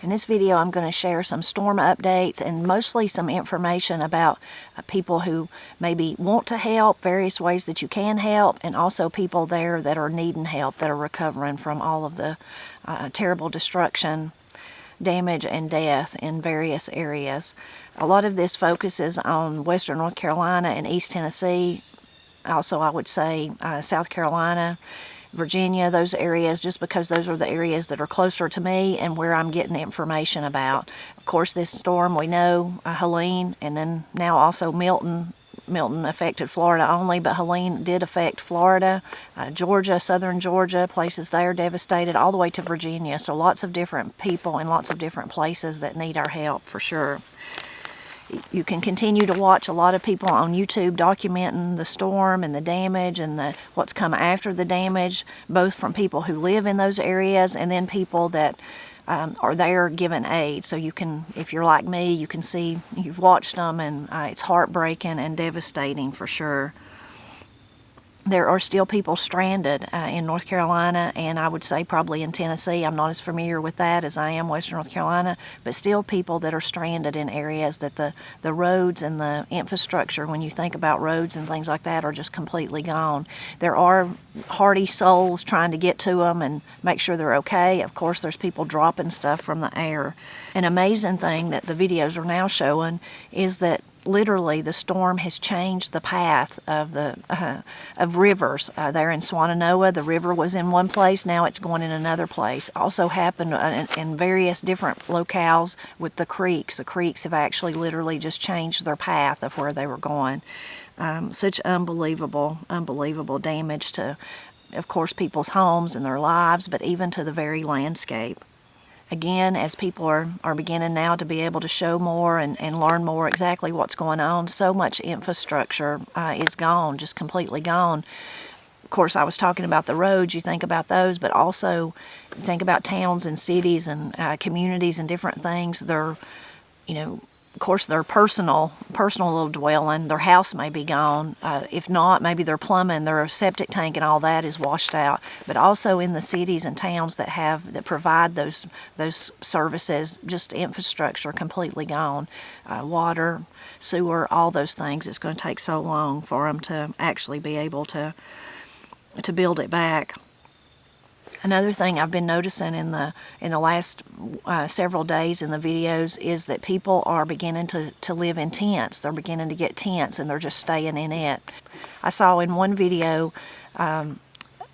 In this video, I'm going to share some storm updates and mostly some information about people who maybe want to help, various ways that you can help, and also people there that are needing help, that are recovering from all of the terrible destruction, damage, and death in various areas. A lot of this focuses on western North Carolina and East Tennessee. Also, I would say South Carolina, Virginia, those areas, just because those are the areas that are closer to me and where I'm getting information about. Of course, this storm, we know, Helene, and then now also Milton. Milton affected Florida only, but Helene did affect Florida, Georgia, southern Georgia, places there devastated, all the way to Virginia. So lots of different people in lots of different places that need our help for sure. You can continue to watch a lot of people on YouTube documenting the storm and the damage and what's come after the damage, both from people who live in those areas and then people that are there giving aid. So you can, if you're like me, you can see, you've watched them, and it's heartbreaking and devastating for sure. There are still people stranded in North Carolina, and I would say probably in Tennessee. I'm not as familiar with that as I am western North Carolina, but still people that are stranded in areas that the roads and the infrastructure, when you think about roads and things like that, are just completely gone. There are hardy souls trying to get to them and make sure they're okay. Of course, there's people dropping stuff from the air. An amazing thing that the videos are now showing is that literally the storm has changed the path of of rivers. There in Swannanoa, the river was in one place, now it's going in another place. Also happened in various different locales with the creeks. The creeks have actually literally just changed their path of where they were going. Such unbelievable damage to, of course, people's homes and their lives, but even to the very landscape. Again, as people are beginning now to be able to show more and learn more exactly what's going on, so much infrastructure is gone, just completely gone. Of course, I was talking about the roads, you think about those, but also think about towns and cities and communities and different things. They're, of course, their personal little dwelling, their house may be gone. If not, maybe their plumbing, their septic tank and all that is washed out. But also in the cities and towns that provide those services, just infrastructure completely gone. Water, sewer, all those things. It's going to take so long for them to actually be able to build it back. Another thing I've been noticing in the last several days in the videos is that people are beginning to live in tents. They're beginning to get tents and they're just staying in it. I saw in one video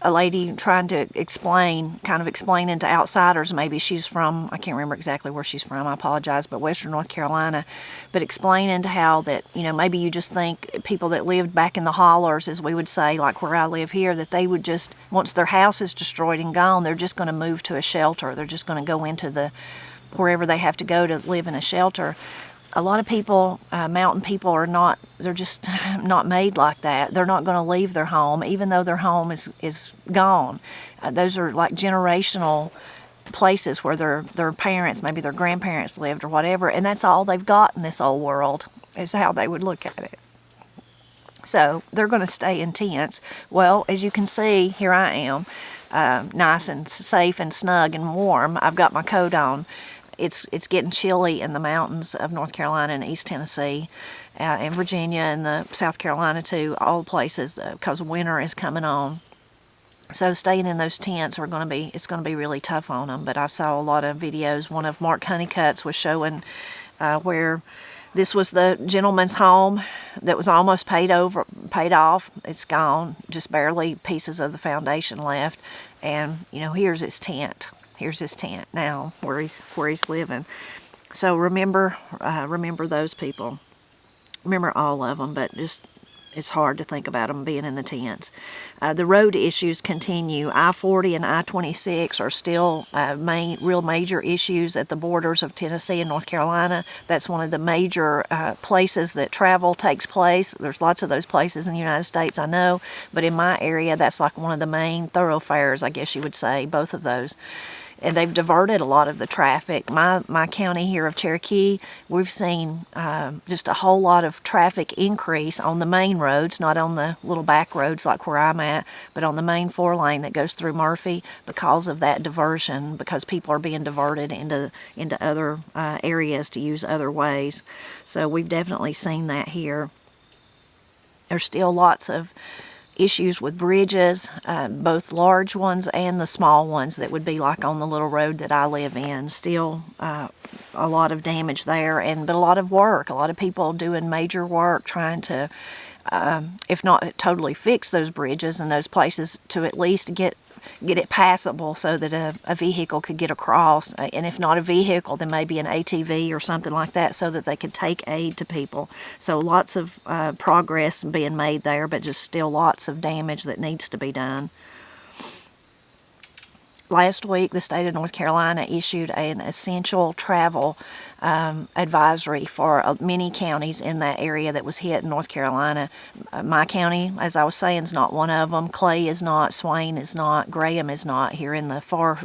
a lady trying to explaining to outsiders, maybe she's from, I can't remember exactly where she's from, I apologize, but western North Carolina, but explaining to how that, maybe you just think people that lived back in the hollers, as we would say, like where I live here, that they would just, once their house is destroyed and gone, they're just going to move to a shelter. They're just going to go into wherever they have to go to live in a shelter. A lot of people, mountain people, they're just not made like that. They're not going to leave their home, even though their home is gone. Those are like generational places where their parents, maybe their grandparents lived or whatever, and that's all they've got in this old world, is how they would look at it. So they're going to stay in tents. Well, as you can see, here I am, nice and safe and snug and warm. I've got my coat on. It's getting chilly in the mountains of North Carolina and East Tennessee, and Virginia and the South Carolina too, all places, because winter is coming on. So staying in those tents it's going to be really tough on them. But I saw a lot of videos. One of Mark Honeycutt's was showing where this was the gentleman's home that was almost paid off. It's gone, just barely pieces of the foundation left. And here's his tent. Here's his tent now, where he's living. So remember those people. Remember all of them, but just it's hard to think about them being in the tents. The road issues continue. I-40 and I-26 are still real major issues at the borders of Tennessee and North Carolina. That's one of the major places that travel takes place. There's lots of those places in the United States, I know, but in my area, that's like one of the main thoroughfares, I guess you would say, both of those. and they've diverted a lot of the traffic. My county here of Cherokee, we've seen just a whole lot of traffic increase on the main roads, not on the little back roads like where I'm at, but on the main 4-lane that goes through Murphy because of that diversion, because people are being diverted into other areas to use other ways. So we've definitely seen that here. There's still lots of issues with bridges, both large ones and the small ones that would be like on the little road that I live in. Still a lot of damage there, but a lot of work. A lot of people doing major work trying to, if not totally fix those bridges and those places, to at least get it passable so that a vehicle could get across. And if not a vehicle, then maybe an ATV or something like that so that they could take aid to people. So lots of progress being made there, but just still lots of damage that needs to be done. Last week, the state of North Carolina issued an essential travel advisory for many counties in that area that was hit in North Carolina. My county, as I was saying, is not one of them. Clay is not, Swain is not, Graham is not here in the far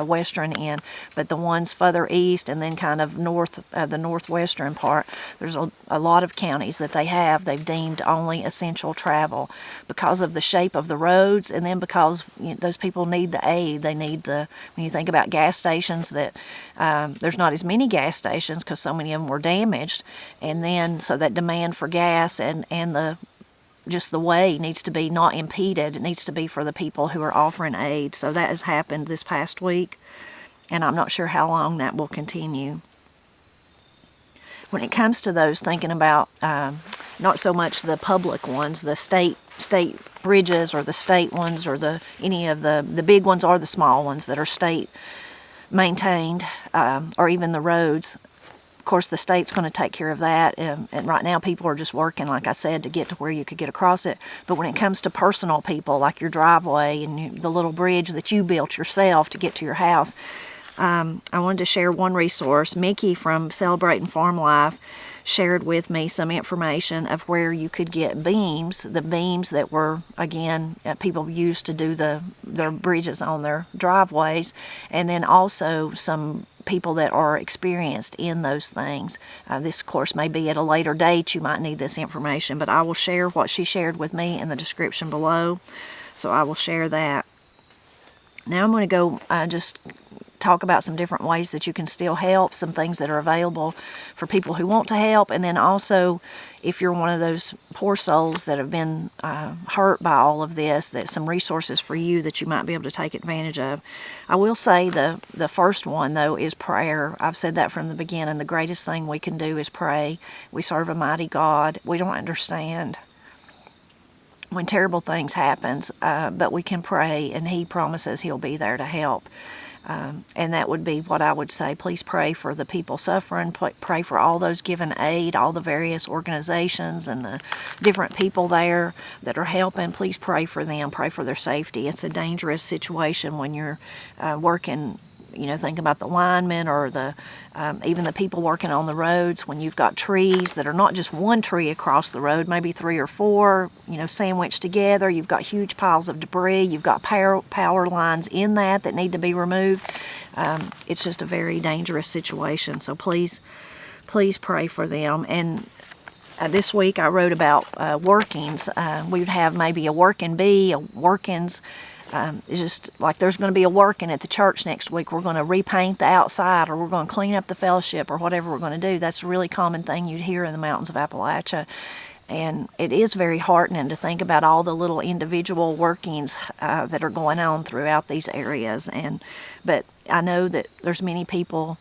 western end, but the ones further east and then kind of north, the northwestern part, there's a lot of counties that they've deemed only essential travel because of the shape of the roads, and then because those people need the aid. They need when you think about gas stations, that there's not as many gas stations because so many of them were damaged, and then so that demand for gas and just the way needs to be not impeded. It needs to be for the people who are offering aid. So that has happened this past week, and I'm not sure how long that will continue. When it comes to those, thinking about not so much the public ones, the state bridges or the state ones or any of the big ones or the small ones that are state maintained, or even the roads. Of course, the state's going to take care of that, and right now people are just working, like I said, to get to where you could get across it. But when it comes to personal people, like your driveway and the little bridge that you built yourself to get to your house, I wanted to share one resource. Mickey from Celebrating Farm Life shared with me some information of where you could get beams, the beams that were, again, people used to do their bridges on their driveways, and then also some people that are experienced in those things. This, of course, may be at a later date. You might need this information, but I will share what she shared with me in the description below, so I will share that. Now I'm going to go just talk about some different ways that you can still help, some things that are available for people who want to help, and then also if you're one of those poor souls that have been hurt by all of this, that some resources for you that you might be able to take advantage of. I will say the first one, though, is prayer. I've said that from the beginning. The greatest thing we can do is pray. We serve a mighty God. We don't understand when terrible things happen, but we can pray, and He promises He'll be there to help. And that would be what I would say. Please pray for the people suffering. Pray for all those giving aid, all the various organizations and the different people there that are helping. Please pray for them. Pray for their safety. It's a dangerous situation when you're working. Think about the linemen or even the people working on the roads, when you've got trees that are not just one tree across the road, maybe 3 or 4, sandwiched together. You've got huge piles of debris. You've got power lines in that need to be removed. It's just a very dangerous situation. So please pray for them. And this week I wrote about workings. We would have maybe a working bee, a workings. It's just like there's going to be a working at the church next week. We're going to repaint the outside, or we're going to clean up the fellowship, or whatever we're going to do. That's a really common thing you'd hear in the mountains of Appalachia. And it is very heartening to think about all the little individual workings that are going on throughout these areas. But I know that there's many people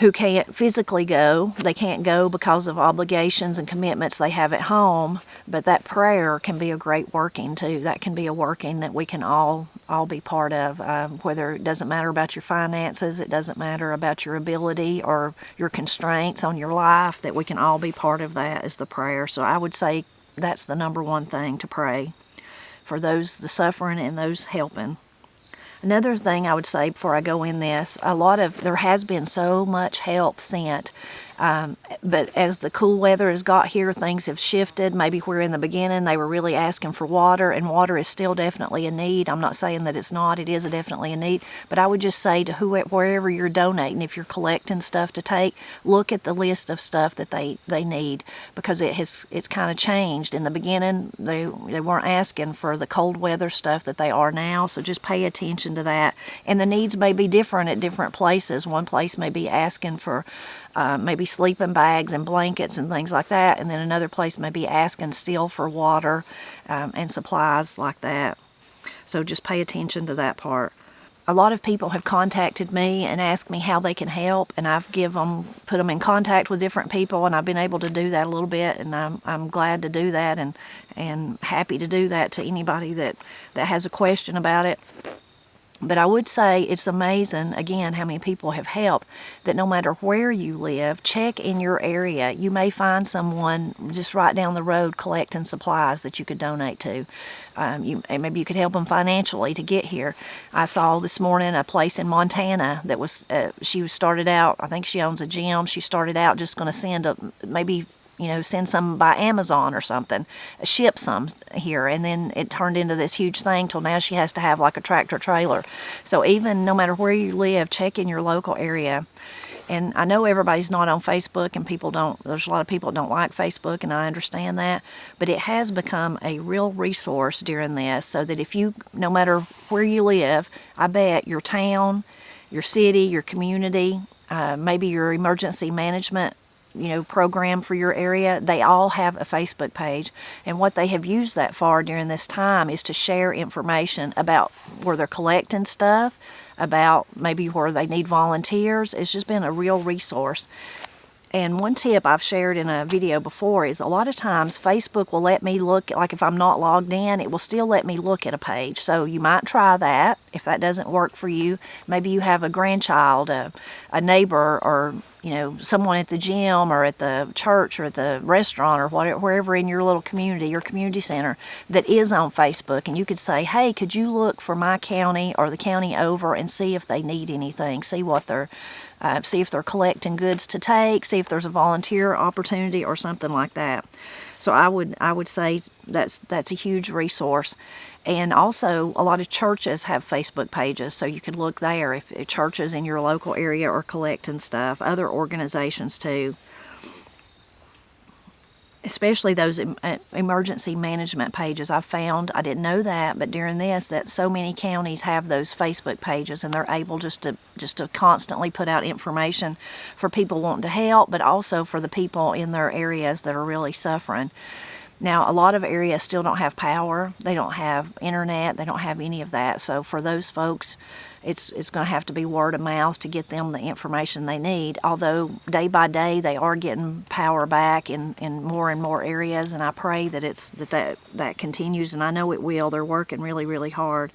who can't physically go. They can't go because of obligations and commitments they have at home, but that prayer can be a great working too. That can be a working that we can all be part of, whether it doesn't matter about your finances, it doesn't matter about your ability or your constraints on your life, that we can all be part of that is the prayer. So I would say that's the number one thing, to pray for those, the suffering, and those helping. Another thing I would say before I go in this, there has been so much help sent But as the cool weather has got here, things have shifted. Maybe where in the beginning they were really asking for water, and water is still definitely a need. I'm not saying that it's not. It is definitely a need. But I would just say to wherever you're donating, if you're collecting stuff to take, look at the list of stuff that they need, because it's kind of changed. In the beginning, they weren't asking for the cold weather stuff that they are now. So just pay attention to that. And the needs may be different at different places. One place may be asking for maybe sleeping bags and blankets and things like that, and then another place may be asking still for water and supplies like that. So just pay attention to that part. A lot of people have contacted me and asked me how they can help, and I've put them in contact with different people, and I've been able to do that a little bit, and I'm glad to do that and happy to do that to anybody that has a question about it. But I would say it's amazing, again, how many people have helped, that no matter where you live, check in your area. You may find someone just right down the road collecting supplies that you could donate to. Maybe you could help them financially to get here. I saw this morning a place in Montana that was, she started out, I think she owns a gym, she started out just going to send send some by Amazon or something, ship some here, and then it turned into this huge thing till now she has to have like a tractor trailer. So even no matter where you live, check in your local area. And I know everybody's not on Facebook, and there's a lot of people that don't like Facebook, and I understand that, but it has become a real resource during this, so that no matter where you live, I bet your town, your city, your community, maybe your emergency management program for your area, they all have a Facebook page. And what they have used that for during this time is to share information about where they're collecting stuff, about maybe where they need volunteers. It's just been a real resource. And one tip I've shared in a video before is a lot of times Facebook will let me look, like if I'm not logged in, it will still let me look at a page. So you might try that. If that doesn't work for you, maybe you have a grandchild, a neighbor, or someone at the gym or at the church or at the restaurant or wherever in your little community, your community center, that is on Facebook. And you could say, hey, could you look for my county or the county over and see if they need anything, see if they're collecting goods to take, see if there's a volunteer opportunity or something like that. So I would say that's a huge resource. And also, a lot of churches have Facebook pages, so you could look there if churches in your local area are collecting stuff. Other organizations too, especially those emergency management pages. I found, I didn't know that, but during this, that so many counties have those Facebook pages, and they're able just to constantly put out information for people wanting to help, but also for the people in their areas that are really suffering. Now, a lot of areas still don't have power. They don't have internet. They don't have any of that. So for those folks, it's going to have to be word of mouth to get them the information they need. Although day by day they are getting power back in more and more areas, and I pray that that continues, and I know it will. They're working really, really hard.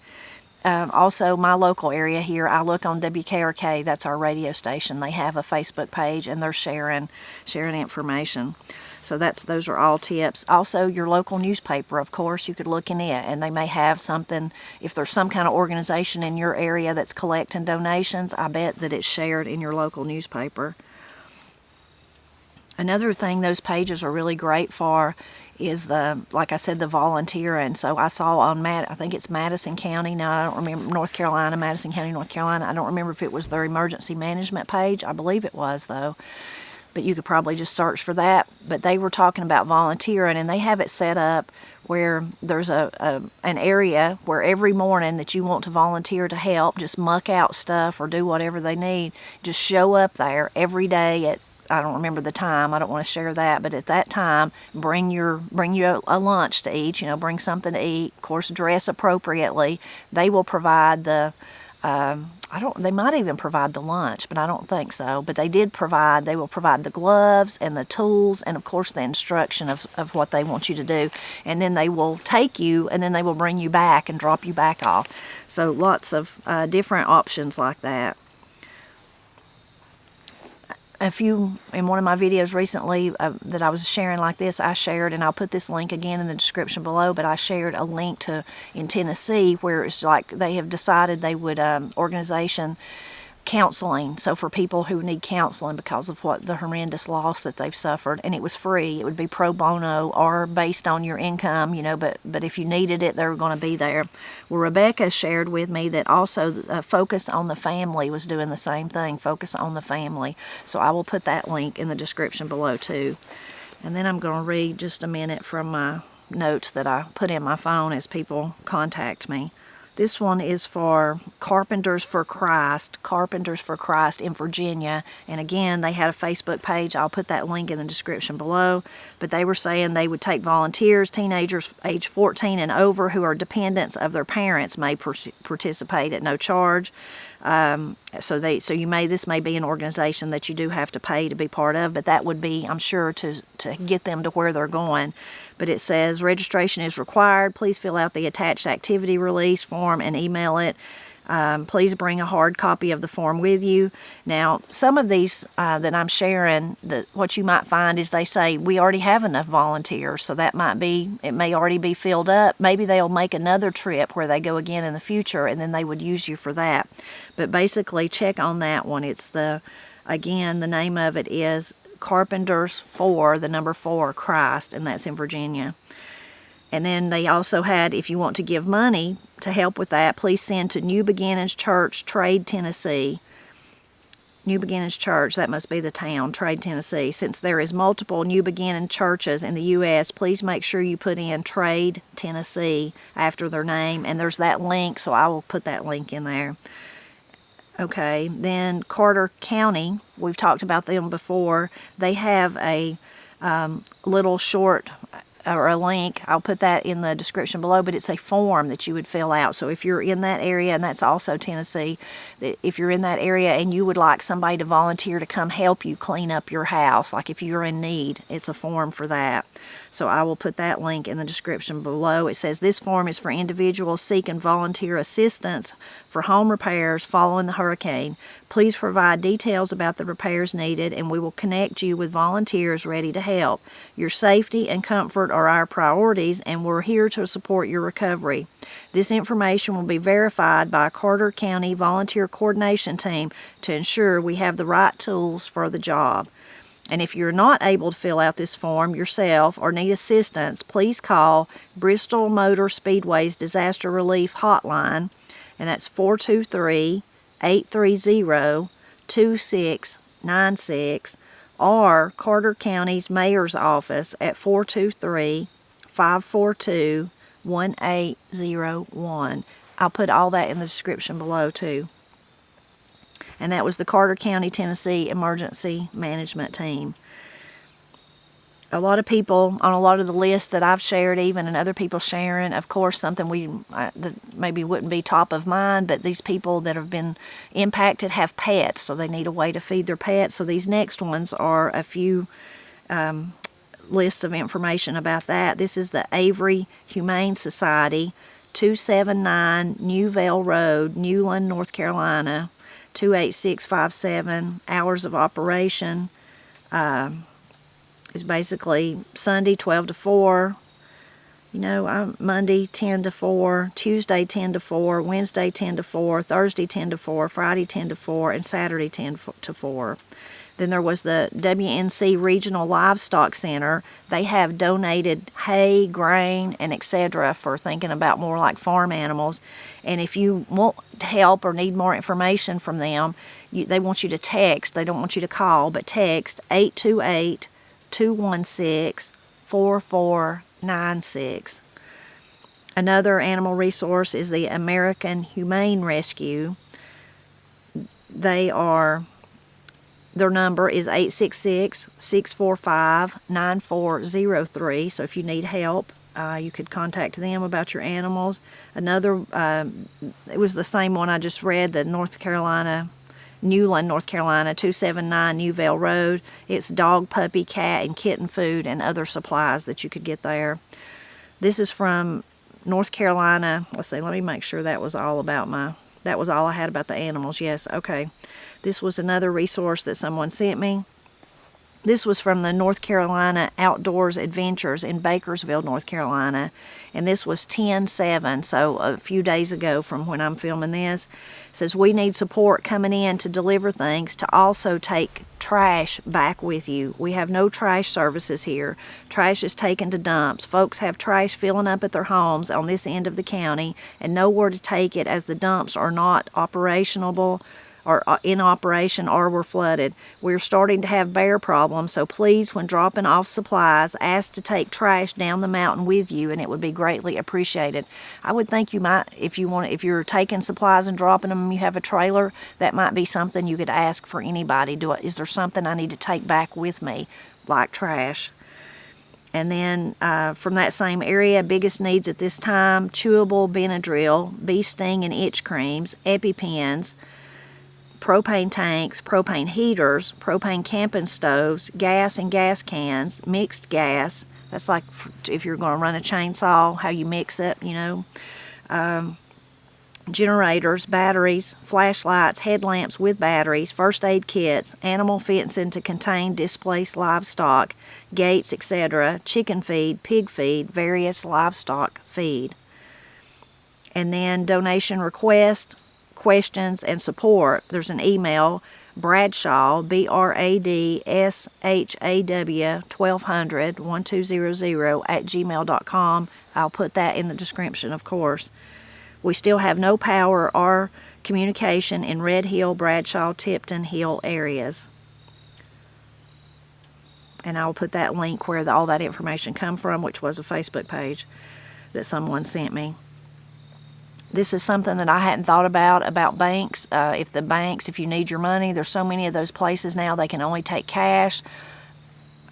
Also, my local area here, I look on WKRK, that's our radio station. They have a Facebook page, and they're sharing information. So those are all tips. Also, your local newspaper, of course, you could look in it, and they may have something. If there's some kind of organization in your area that's collecting donations, I bet that it's shared in your local newspaper. Another thing those pages are really great for is like I said, the volunteering. So I saw on I think it's Madison County. Now I don't remember, Madison County, North Carolina. I don't remember if it was their emergency management page. I believe it was though. But you could probably just search for that. But they were talking about volunteering, and they have it set up where there's an area where every morning that you want to volunteer to help, just muck out stuff or do whatever they need, just show up there every day at, I don't remember the time, I don't want to share that, but at that time, bring you a lunch to eat, bring something to eat. Of course, dress appropriately. They will provide they might even provide the lunch, but I don't think so. But they will provide the gloves and the tools and, of course, the instruction of what they want you to do. And then they will take you, and then they will bring you back and drop you back off. So lots of different options like that. In one of my videos recently that I was sharing like this, I shared, and I'll put this link again in the description below, but I shared a link in Tennessee where it's like they have decided they would, organization counseling. So for people who need counseling because of what the horrendous loss that they've suffered, and it was free. It would be pro bono or based on your income, you know, but if you needed it, they were going to be there. Well, Rebecca shared with me that also Focus on the Family was doing the same thing, Focus on the Family. So I will put that link in the description below too. And then I'm going to read just a minute from my notes that I put in my phone as people contact me. This one is for Carpenters for Christ in Virginia. And again, they had a Facebook page. I'll put that link in the description below. But they were saying they would take volunteers. Teenagers age 14 and over who are dependents of their parents may participate at no charge. This may be an organization that you do have to pay to be part of, but that would be, I'm sure, to get them to where they're going. But it says registration is required. Please fill out the attached activity release form and email it. Please bring a hard copy of the form with you. Now, some of these that I'm sharing, what you might find is they say, we already have enough volunteers, so it may already be filled up. Maybe they'll make another trip where they go again in the future, and then they would use you for that. But basically, check on that one. Again, the name of it is Carpenters for, the number 4, Christ, and that's in Virginia. And then they also had, if you want to give money to help with that, please send to New Beginnings Church, Trade, Tennessee. New Beginnings Church, that must be the town, Trade, Tennessee. Since there is multiple New Beginning churches in the U.S., please make sure you put in Trade, Tennessee after their name. And there's that link, so I will put that link in there. Okay, then Carter County, we've talked about them before. They have a little short or a link. I'll put that in the description below, but it's a form that you would fill out. So if you're in that area, and that's also Tennessee, if you're in that area and you would like somebody to volunteer to come help you clean up your house, like if you're in need, it's a form for that. So I will put that link in the description below. It says this form is for individuals seeking volunteer assistance for home repairs following the hurricane. Please provide details about the repairs needed, and we will connect you with volunteers ready to help. Your safety and comfort are our priorities, and we're here to support your recovery. This information will be verified by a Carter County Volunteer Coordination Team to ensure we have the right tools for the job. And if you're not able to fill out this form yourself or need assistance, please call Bristol Motor Speedway's Disaster Relief Hotline, and that's 423-830-2696, or Carter County's Mayor's Office at 423-542-1801. I'll put all that in the description below too. And that was the Carter County, Tennessee Emergency Management Team. A lot of people on a lot of the lists that I've shared even, and other people sharing, of course, something that maybe wouldn't be top of mind, but these people that have been impacted have pets, so they need a way to feed their pets. So these next ones are a few lists of information about that. This is the Avery Humane Society, 279 New Vale Road, Newland, North Carolina, 28657. Hours of operation is basically Sunday 12 to 4, Monday 10 to 4, Tuesday 10 to 4, Wednesday 10 to 4, Thursday 10 to 4, Friday 10 to 4, and Saturday 10 to 4. Then there was the WNC Regional Livestock Center. They have donated hay, grain, and etc. for thinking about more like farm animals. And if you want help or need more information from them, they want you to text. They don't want you to call, but text 828-216-4496. Another animal resource is the American Humane Rescue. Their number is 866-645-9403. So if you need help, you could contact them about your animals. Another, it was the same one I just read, the Newland, North Carolina, 279 New Vale Road. It's dog, puppy, cat, and kitten food and other supplies that you could get there. This is from North Carolina. Let's see, let me make sure that was all I had about the animals. Yes, okay. This was another resource that someone sent me. This was from the North Carolina Outdoors Adventures in Bakersville, North Carolina, and this was 10/7, so a few days ago from when I'm filming this. It says, we need support coming in to deliver things, to also take trash back with you. We have no trash services here. Trash is taken to dumps. Folks have trash filling up at their homes on this end of the county and nowhere to take it, as the dumps are not operational or in operation or were flooded. We're starting to have bear problems, so please, when dropping off supplies, ask to take trash down the mountain with you, and it would be greatly appreciated. I would think you might, if you're taking supplies and dropping them and you have a trailer, that might be something you could ask for anybody. Is there something I need to take back with me, like trash? And then from that same area, biggest needs at this time: chewable Benadryl, bee sting and itch creams, EpiPens, propane tanks, propane heaters, propane camping stoves, gas and gas cans, mixed gas. That's like if you're going to run a chainsaw, how you mix it, generators, batteries, flashlights, headlamps with batteries, first aid kits, animal fencing to contain displaced livestock, gates, etc., chicken feed, pig feed, various livestock feed. And then donation request, questions, and support. There's an email, Bradshaw, BRADSHAW 1200 @gmail.com. I'll put that in the description, of course. We still have no power or communication in Red Hill, Bradshaw, Tipton Hill areas. And I'll put that link where all that information come from, which was a Facebook page that someone sent me. This is something that I hadn't thought about banks. If you need your money, there's so many of those places now, they can only take cash.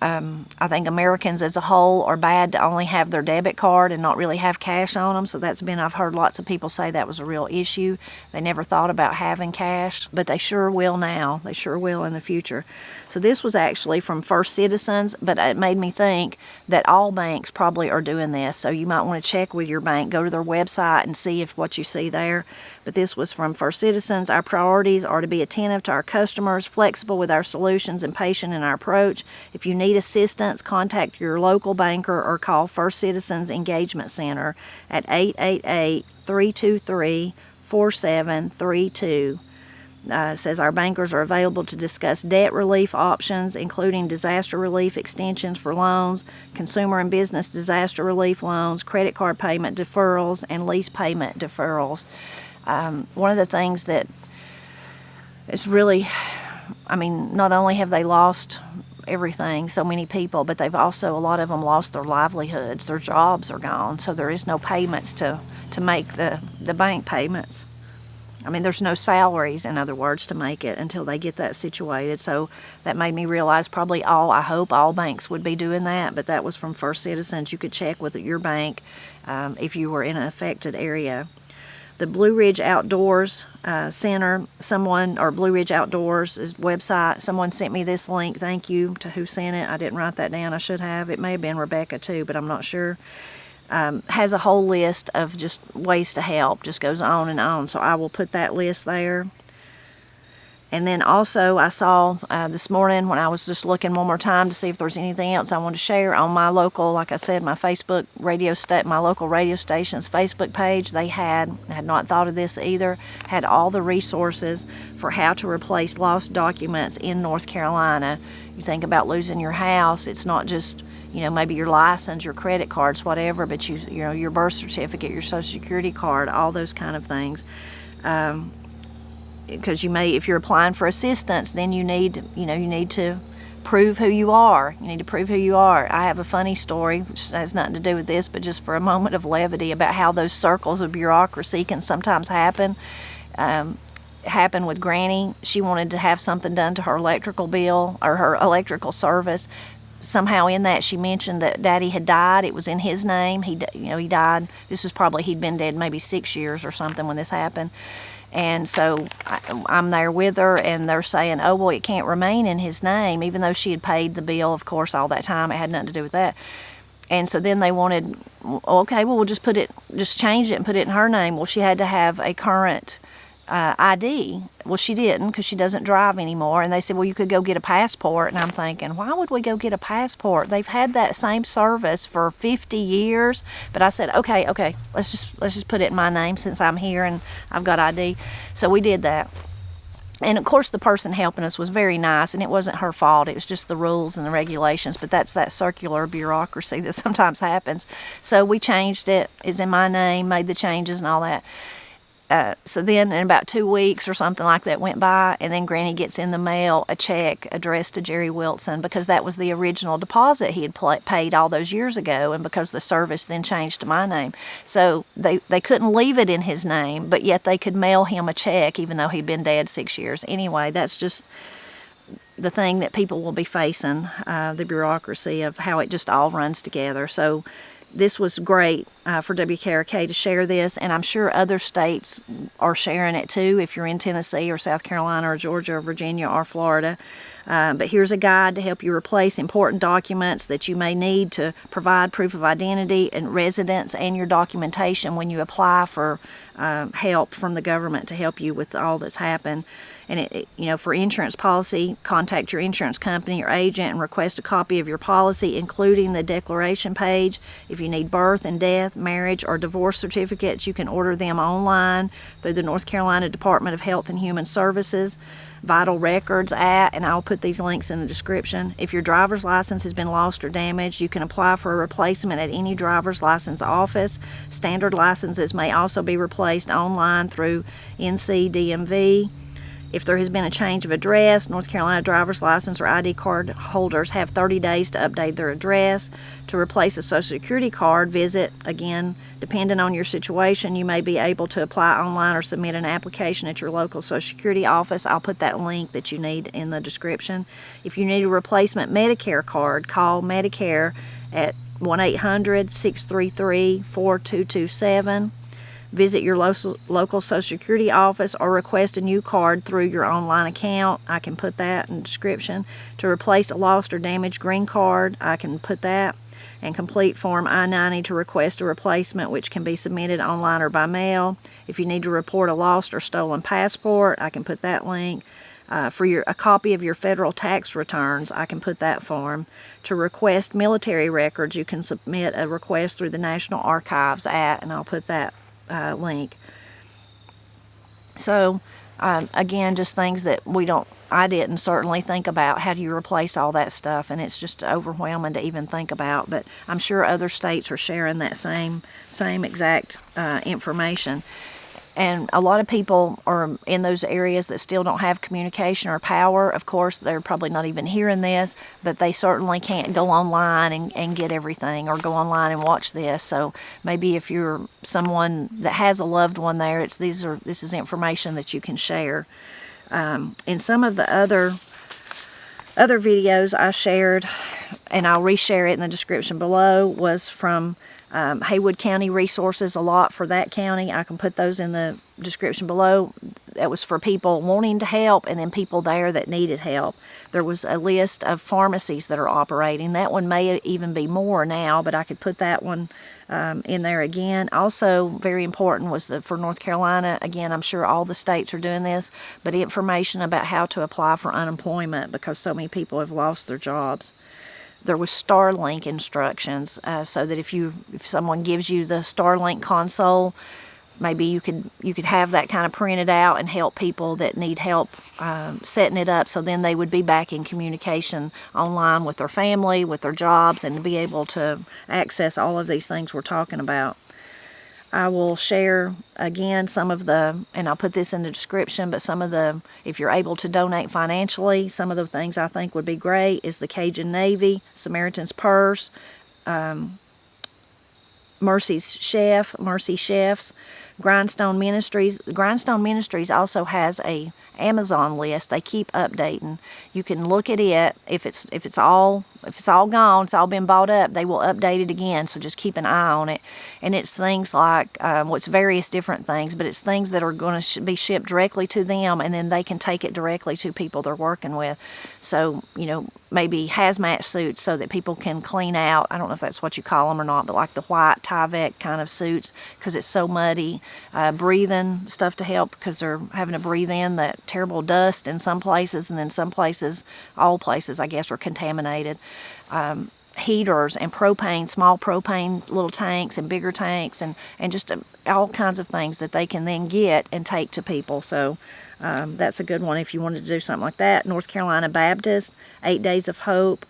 I think Americans as a whole are bad to only have their debit card and not really have cash on them. So I've heard lots of people say that was a real issue. They never thought about having cash, but they sure will now. They sure will in the future. So this was actually from First Citizens, but it made me think that all banks probably are doing this. So you might want to check with your bank, go to their website and see if what you see there. But this was from First Citizens. Our priorities are to be attentive to our customers, flexible with our solutions, and patient in our approach. If you need assistance, contact your local banker or call First Citizens Engagement Center at 888-323-4732. Says our bankers are available to discuss debt relief options, including disaster relief extensions for loans, consumer and business disaster relief loans, credit card payment deferrals, and lease payment deferrals. One of the things that is really, not only have they lost everything, so many people, but they've also, a lot of them lost their livelihoods. Their jobs are gone, so there is no payments to make the bank payments. There's no salaries, in other words, to make it until they get that situated. So that made me realize I hope all banks would be doing that, but that was from First Citizens. You could check with your bank if you were in an affected area. The Blue Ridge Outdoors Center, Blue Ridge Outdoors website, someone sent me this link. Thank you to who sent it. I didn't write that down. I should have. It may have been Rebecca too, but I'm not sure. Has a whole list of just ways to help, just goes on and on. So I will put that list there. And then also I saw this morning when I was just looking one more time to see if there's anything else I want to share on my local, like I said, my Facebook my local radio station's Facebook page. I had not thought of this either, had all the resources for how to replace lost documents in North Carolina. You think about losing your house, it's not just maybe your license, your credit cards, whatever, but your birth certificate, your social security card, all those kind of things. Because if you're applying for assistance, then you need to prove who you are. You need to prove who you are. I have a funny story, which has nothing to do with this, but just for a moment of levity, about how those circles of bureaucracy can sometimes happen. Happened with Granny. She wanted to have something done to her electrical bill or her electrical service. Somehow in that she mentioned that Daddy had died. It was in his name. He died. This was probably, he'd been dead maybe 6 years or something when this happened. And so I'm there with her, and they're saying, oh, well, it can't remain in his name, even though she had paid the bill, of course, all that time. It had nothing to do with that. And so then they wanted, okay, well, we'll just change it and put it in her name. Well, she had to have a current ID. Well, she didn't because she doesn't drive anymore. And they said, well, you could go get a passport. And I'm thinking, why would we go get a passport? They've had that same service for 50 years. But I said, okay, let's just put it in my name since I'm here and I've got ID. So we did that. And of course, the person helping us was very nice, and it wasn't her fault. It was just the rules and the regulations. But that's that circular bureaucracy that sometimes happens. So we changed it. It's in my name, made the changes and all that. So then in about 2 weeks or something like that went by, and then Granny gets in the mail a check addressed to Jerry Wilson, because that was the original deposit he had paid all those years ago, and because the service then changed to my name. So they couldn't leave it in his name, but yet they could mail him a check even though he'd been dead 6 years. Anyway, that's just the thing that people will be facing, the bureaucracy of how it just all runs together. So this was great for WKRK to share this, and I'm sure other states are sharing it too if you're in Tennessee or South Carolina or Georgia or Virginia or Florida. But here's a guide to help you replace important documents that you may need to provide proof of identity and residence and your documentation when you apply for help from the government to help you with all that's happened. And for insurance policy, contact your insurance company or agent and request a copy of your policy, including the declaration page. If you need birth and death, marriage, or divorce certificates, you can order them online through the North Carolina Department of Health and Human Services. Vital Records and I'll put these links in the description. If your driver's license has been lost or damaged, you can apply for a replacement at any driver's license office. Standard licenses may also be replaced online through NCDMV. If there has been a change of address, North Carolina driver's license or ID card holders have 30 days to update their address. To replace a Social Security card, visit, again, depending on your situation, you may be able to apply online or submit an application at your local Social Security office. I'll put that link that you need in the description. If you need a replacement Medicare card, call Medicare at 1-800-633-4227. Visit your local Social Security office or request a new card through your online account. I can put that in the description. To replace a lost or damaged green card, I can put that. And complete Form I-90 to request a replacement, which can be submitted online or by mail. If you need to report a lost or stolen passport, I can put that link. For a copy of your federal tax returns, I can put that form. To request military records, you can submit a request through the National Archives and I'll put that link. So again, just things that I didn't certainly think about. How do you replace all that stuff? And it's just overwhelming to even think about, but I'm sure other states are sharing that same exact information. And a lot of people are in those areas that still don't have communication or power. Of course, they're probably not even hearing this, but they certainly can't go online and get everything, or go online and watch this. So maybe if you're someone that has a loved one there, this is information that you can share. In some of the other videos I shared, and I'll reshare it in the description below, was from Haywood County resources, a lot for that county. I can put those in the description below. That was for people wanting to help and then people there that needed help. There was a list of pharmacies that are operating. That one may even be more now, but I could put that one in there again. Also, very important was for North Carolina. Again, I'm sure all the states are doing this, but information about how to apply for unemployment, because so many people have lost their jobs. There was Starlink instructions, so that if someone gives you the Starlink console, maybe you could have that kind of printed out and help people that need help setting it up, so then they would be back in communication online with their family, with their jobs, and to be able to access all of these things we're talking about. I will share again some of and I'll put this in the description, but if you're able to donate financially, some of the things I think would be great is the Cajun Navy, Samaritan's Purse, Mercy Chefs, Grindstone Ministries. Grindstone Ministries also has a Amazon list. They keep updating. You can look at it. If it's all if it's all gone, it's all been bought up, they will update it again, so just keep an eye on it. And it's things like, it's various different things, but it's things that are going to be shipped directly to them, and then they can take it directly to people they're working with. So, maybe hazmat suits so that people can clean out, I don't know if that's what you call them or not, but like the white Tyvek kind of suits, because it's so muddy. Breathing stuff to help, because they're having to breathe in that terrible dust in some places, and then some places, all places I guess, are contaminated. Heaters and propane, small propane little tanks and bigger tanks, and just all kinds of things that they can then get and take to people. So that's a good one if you wanted to do something like that. North Carolina Baptist, 8 Days of Hope,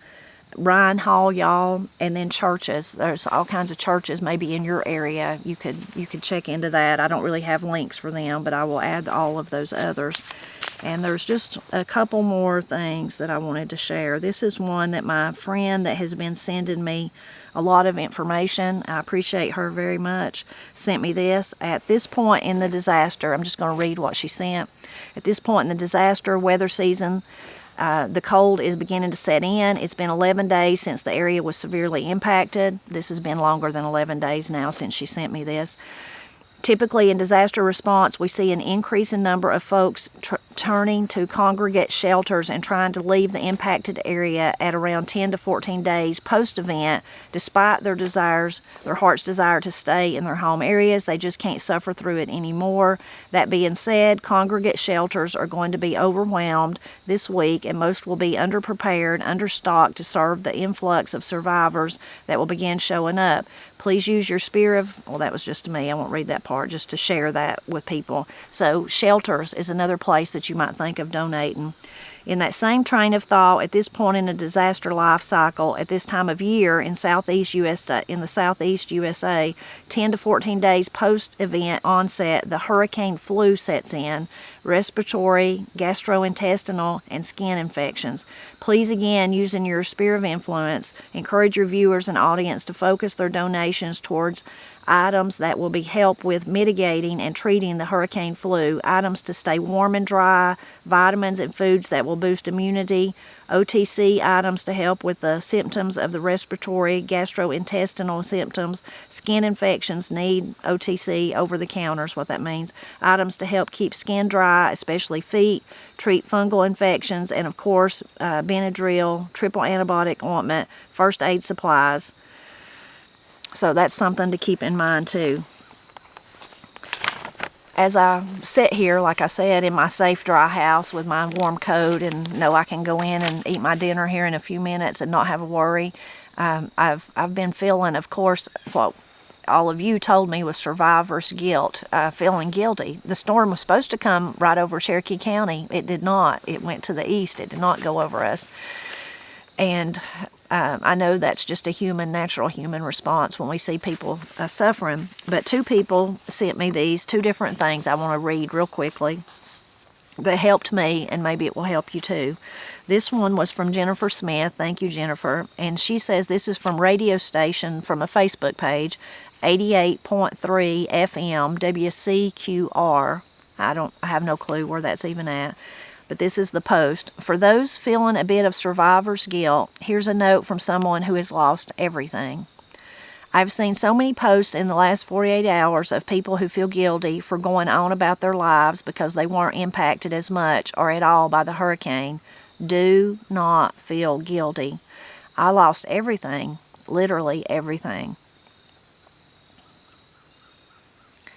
Ryan Hall, y'all, and then churches. There's all kinds of churches maybe in your area. You could check into that. I don't really have links for them, but I will add all of those others. And there's just a couple more things that I wanted to share. This is one that my friend that has been sending me a lot of information, I appreciate her very much, sent me this. At this point in the disaster, I'm just going to read what she sent. At this point in the disaster weather season, the cold is beginning to set in. It's been 11 days since the area was severely impacted. This has been longer than 11 days now since she sent me this. Typically, in disaster response, we see an increase in number of folks turning to congregate shelters and trying to leave the impacted area at around 10 to 14 days post-event, despite their heart's desire to stay in their home areas. They just can't suffer through it anymore. That being said, congregate shelters are going to be overwhelmed this week, and most will be underprepared, understocked to serve the influx of survivors that will begin showing up. Please use your spirit of, well, that was just to me, I won't read that part, just to share that with people. So shelters is another place that you might think of donating. In that same train of thought, at this point in a disaster life cycle, at this time of year in the Southeast USA, 10 to 14 days post-event onset, the hurricane flu sets in, respiratory, gastrointestinal, and skin infections. Please, again, using your sphere of influence, encourage your viewers and audience to focus their donations towards items that will be help with mitigating and treating the hurricane flu, items to stay warm and dry, vitamins and foods that will boost immunity, OTC items to help with the symptoms of the respiratory, gastrointestinal symptoms, skin infections need OTC, over-the-counters, what that means, items to help keep skin dry, especially feet, treat fungal infections, and of course, Benadryl, triple antibiotic ointment, first aid supplies. So that's something to keep in mind too. As I sit here, like I said, in my safe, dry house with my warm coat and know I can go in and eat my dinner here in a few minutes and not have a worry, I've been feeling, of course, what all of you told me was survivor's guilt, feeling guilty. The storm was supposed to come right over Cherokee County. It did not. It went to the east. It did not go over us. And I know that's just a natural human response when we see people suffering. But two people sent me these two different things I want to read real quickly that helped me, and maybe it will help you too. This one was from Jennifer Smith. Thank you, Jennifer. And she says this is from radio station, from a Facebook page, 88.3 FM WCQR. I have no clue where that's even at. But this is the post. For those feeling a bit of survivor's guilt, here's a note from someone who has lost everything. I've seen so many posts in the last 48 hours of people who feel guilty for going on about their lives because they weren't impacted as much or at all by the hurricane. Do not feel guilty. I lost everything, literally everything.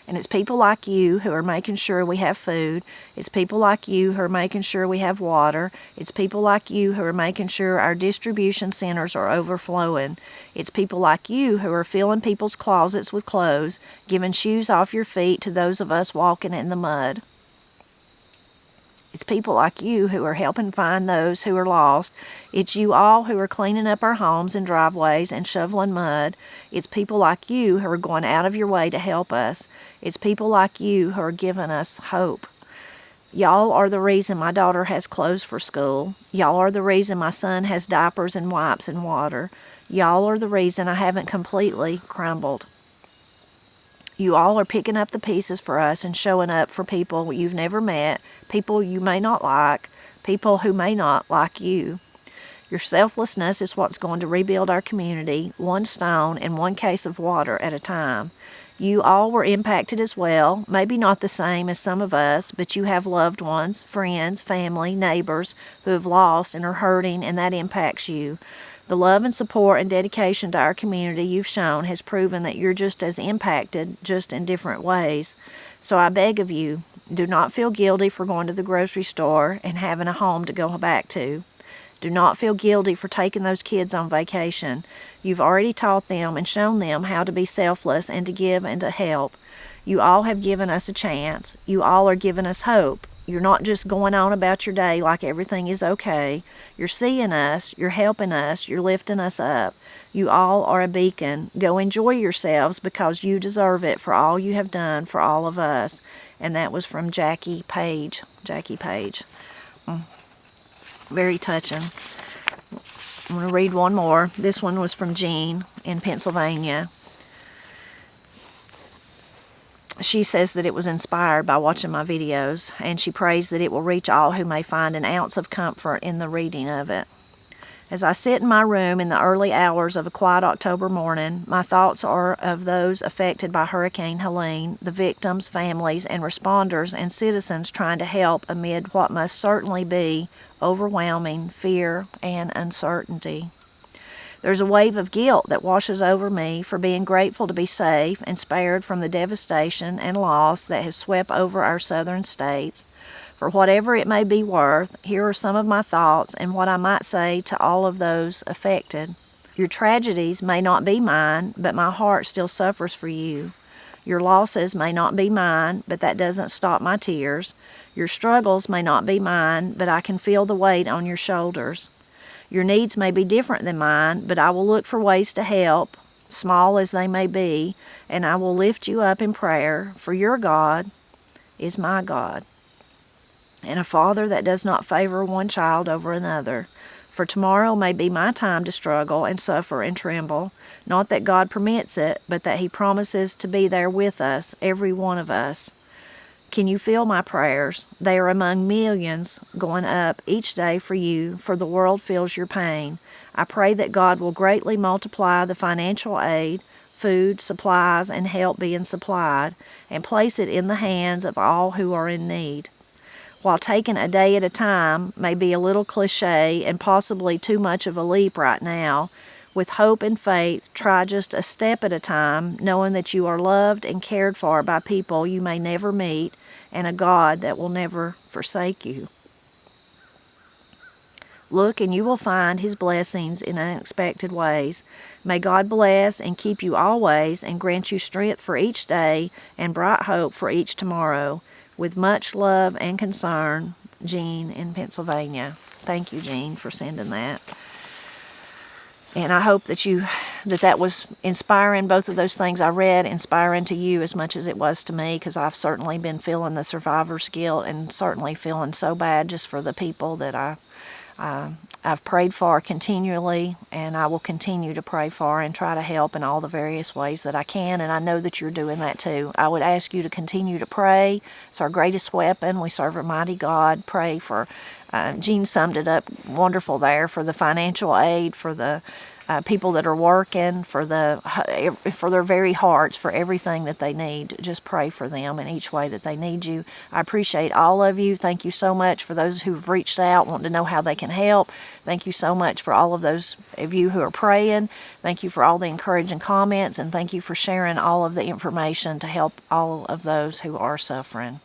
And it's people like you who are making sure we have food. It's people like you who are making sure we have water. It's people like you who are making sure our distribution centers are overflowing. It's people like you who are filling people's closets with clothes, giving shoes off your feet to those of us walking in the mud. It's people like you who are helping find those who are lost. It's you all who are cleaning up our homes and driveways and shoveling mud. It's people like you who are going out of your way to help us. It's people like you who are giving us hope. Y'all are the reason my daughter has clothes for school. Y'all are the reason my son has diapers and wipes and water. Y'all are the reason I haven't completely crumbled. You all are picking up the pieces for us and showing up for people you've never met, people you may not like, people who may not like you. Your selflessness is what's going to rebuild our community, one stone and one case of water at a time. You all were impacted as well, maybe not the same as some of us, but you have loved ones, friends, family, neighbors who have lost and are hurting, and that impacts you. The love and support and dedication to our community you've shown has proven that you're just as impacted, just in different ways. So I beg of you, do not feel guilty for going to the grocery store and having a home to go back to. Do not feel guilty for taking those kids on vacation. You've already taught them and shown them how to be selfless and to give and to help. You all have given us a chance. You all are giving us hope. You're not just going on about your day like everything is okay. You're seeing us, you're helping us, you're lifting us up. You all are a beacon. Go enjoy yourselves because you deserve it for all you have done for all of us. And that was from Jackie Page. Jackie Page. Very touching. I'm going to read one more. This one was from Jean in Pennsylvania. She says that it was inspired by watching my videos, and she prays that it will reach all who may find an ounce of comfort in the reading of it. As I sit in my room in the early hours of a quiet October morning, my thoughts are of those affected by Hurricane Helene, the victims, families, and responders and citizens trying to help amid what must certainly be overwhelming fear and uncertainty. There's a wave of guilt that washes over me for being grateful to be safe and spared from the devastation and loss that has swept over our southern states. For whatever it may be worth, here are some of my thoughts and what I might say to all of those affected. Your tragedies may not be mine, but my heart still suffers for you. Your losses may not be mine, but that doesn't stop my tears. Your struggles may not be mine, but I can feel the weight on your shoulders. Your needs may be different than mine, but I will look for ways to help, small as they may be, and I will lift you up in prayer, for your God is my God, and a Father that does not favor one child over another. For tomorrow may be my time to struggle and suffer and tremble, not that God permits it, but that He promises to be there with us, every one of us. Can you feel my prayers? They are among millions going up each day for you, for the world feels your pain. I pray that God will greatly multiply the financial aid, food, supplies, and help being supplied, and place it in the hands of all who are in need. While taking a day at a time may be a little cliche and possibly too much of a leap right now, with hope and faith, try just a step at a time, knowing that you are loved and cared for by people you may never meet, and a God that will never forsake you. Look, and you will find His blessings in unexpected ways. May God bless and keep you always and grant you strength for each day and bright hope for each tomorrow. With much love and concern, Jean in Pennsylvania. Thank you, Jean, for sending that. And I hope that was inspiring, both of those things I read, inspiring to you as much as it was to me, because I've certainly been feeling the survivor's guilt and certainly feeling so bad just for the people that I've prayed for continually, and I will continue to pray for and try to help in all the various ways that I can, and I know that you're doing that too. I would ask you to continue to pray. It's our greatest weapon. We serve a mighty God. Pray for, Jean summed it up wonderful there, for the financial aid, for the people that are working, for their very hearts, for everything that they need. Just pray for them in each way that they need you. I appreciate all of you. Thank you so much for those who've reached out, wanting to know how they can help. Thank you so much for all of those of you who are praying. Thank you for all the encouraging comments, and thank you for sharing all of the information to help all of those who are suffering.